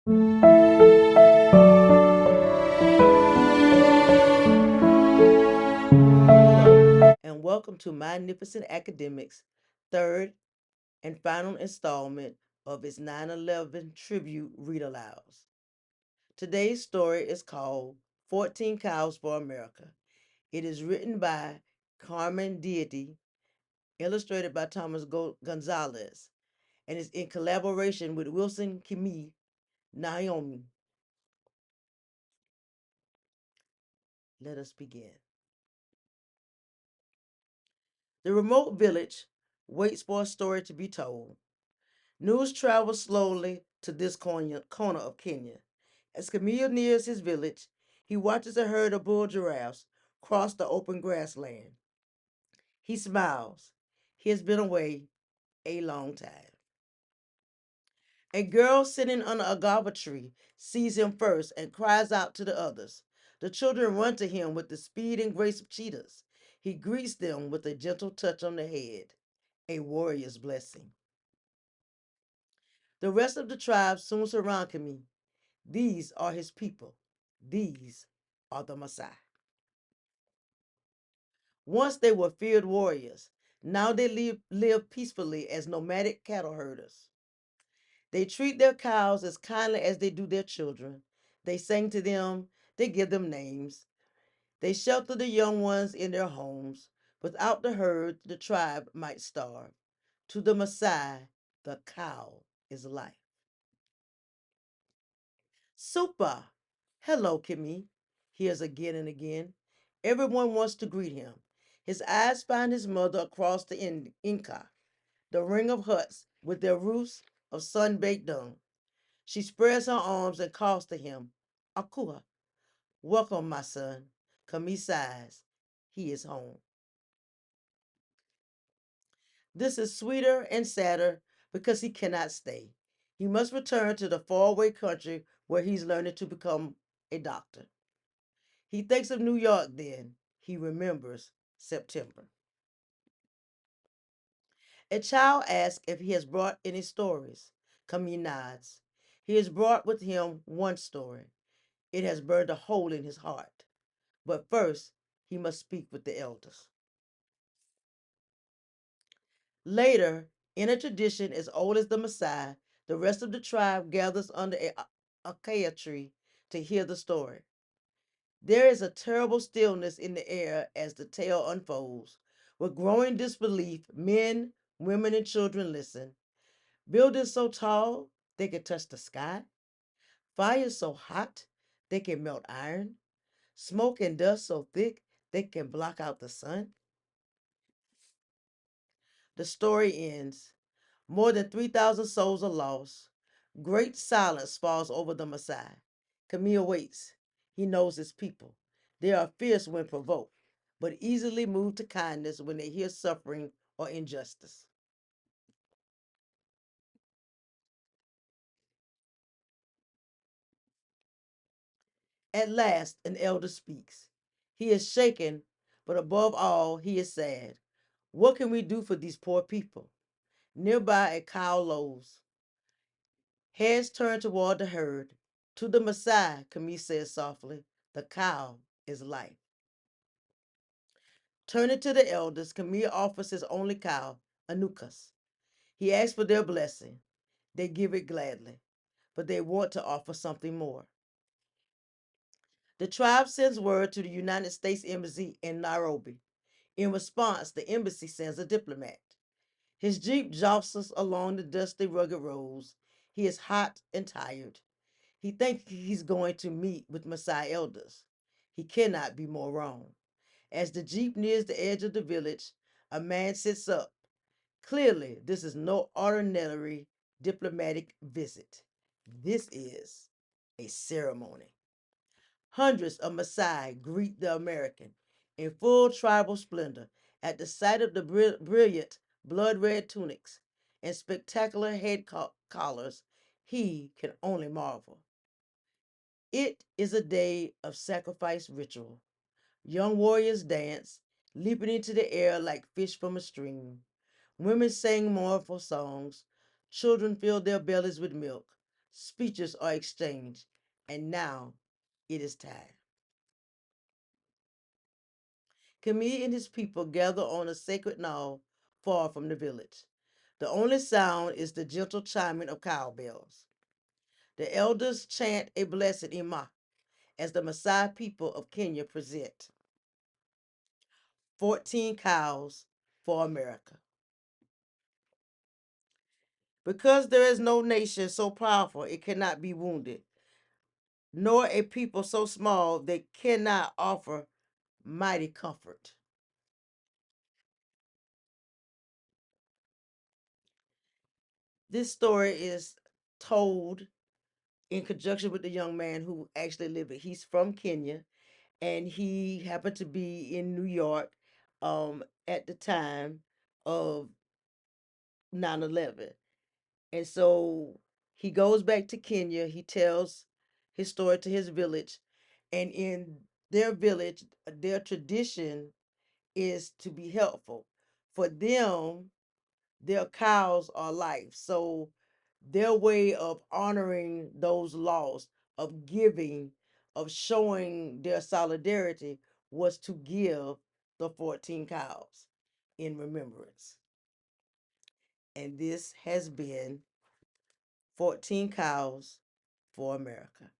Hello, and welcome to Magnificent Academics' third and final installment of its 9/11 tribute read alouds. Today's story is called 14 Cows for America. It is written by Carmen Deity, illustrated by Thomas Gonzalez, and is in collaboration with Wilson Kimi Naomi. Let us begin. The remote village waits for a story to be told. News travels slowly to this corner of Kenya. As Camille nears his village, he watches a herd of bull giraffes cross the open grassland. He smiles. He has been away a long time. A girl sitting under a guava tree sees him first and cries out to the others. The children run to him with the speed and grace of cheetahs. He greets them with a gentle touch on the head, a warrior's blessing. The rest of the tribe soon surround Camille. These are his people. These are the Maasai. Once they were feared warriors. Now they live peacefully as nomadic cattle herders. They treat their cows as kindly as they do their children. They sing to them, they give them names. They shelter the young ones in their homes. Without the herd, the tribe might starve. To the Maasai, the cow is life. Super! Hello, Kimmy. Hears again and again. Everyone wants to greet him. His eyes find his mother across the Inca, the ring of huts with their roofs of sun-baked dung. She spreads her arms and calls to him, Akua, welcome, my son. Kami sighs. He is home. This is sweeter and sadder because he cannot stay. He must return to the faraway country where he's learning to become a doctor. He thinks of New York then. He remembers September. A child asks if he has brought any stories. Camille nods. He has brought with him one story. It has burned a hole in his heart. But first, he must speak with the elders. Later, in a tradition as old as the Maasai, the rest of the tribe gathers under a acacia tree to hear the story. There is a terrible stillness in the air as the tale unfolds. With growing disbelief, men, women, and children listen. Buildings so tall they can touch the sky, fires so hot they can melt iron, smoke and dust so thick they can block out the sun. The story ends. More than 3,000 souls are lost. Great silence falls over the Maasai. Camille waits. He knows his people. They are fierce when provoked, but easily moved to kindness when they hear suffering or injustice. At last, an elder speaks. He is shaken, but above all, he is sad. What can we do for these poor people? Nearby, a cow lows. Heads turned toward the herd. To the Maasai, Camille says softly, the cow is life. Turning to the elders, Camille offers his only cow, Anukas. He asks for their blessing. They give it gladly, but they want to offer something more. The tribe sends word to the United States Embassy in Nairobi. In response, the embassy sends a diplomat. His jeep jostles along the dusty, rugged roads. He is hot and tired. He thinks he's going to meet with Maasai elders. He cannot be more wrong. As the jeep nears the edge of the village, a man sits up. Clearly, this is no ordinary diplomatic visit. This is a ceremony. Hundreds of Maasai greet the American in full tribal splendor at the sight of the brilliant blood red tunics and spectacular head collars. He can only marvel. It is a day of sacrifice ritual. Young warriors dance, leaping into the air like fish from a stream. Women sing mournful songs. Children fill their bellies with milk. speeches are exchanged, and now it is time. Camille and his people gather on a sacred knoll far from the village. The only sound is the gentle chiming of cowbells. The elders chant a blessed Ima as the Maasai people of Kenya present 14 cows for America. Because there is no nation so powerful it cannot be wounded, nor a people so small they cannot offer mighty comfort. This story is told in conjunction with the young man who actually lived it. He's from Kenya and he happened to be in New York at the time of 9/11. And so he goes back to Kenya. He tells his story to his village. And in their village, their tradition is to be helpful. For them, their cows are life. So their way of honoring those laws, of giving, of showing their solidarity was to give the 14 cows in remembrance. And this has been 14 cows for America.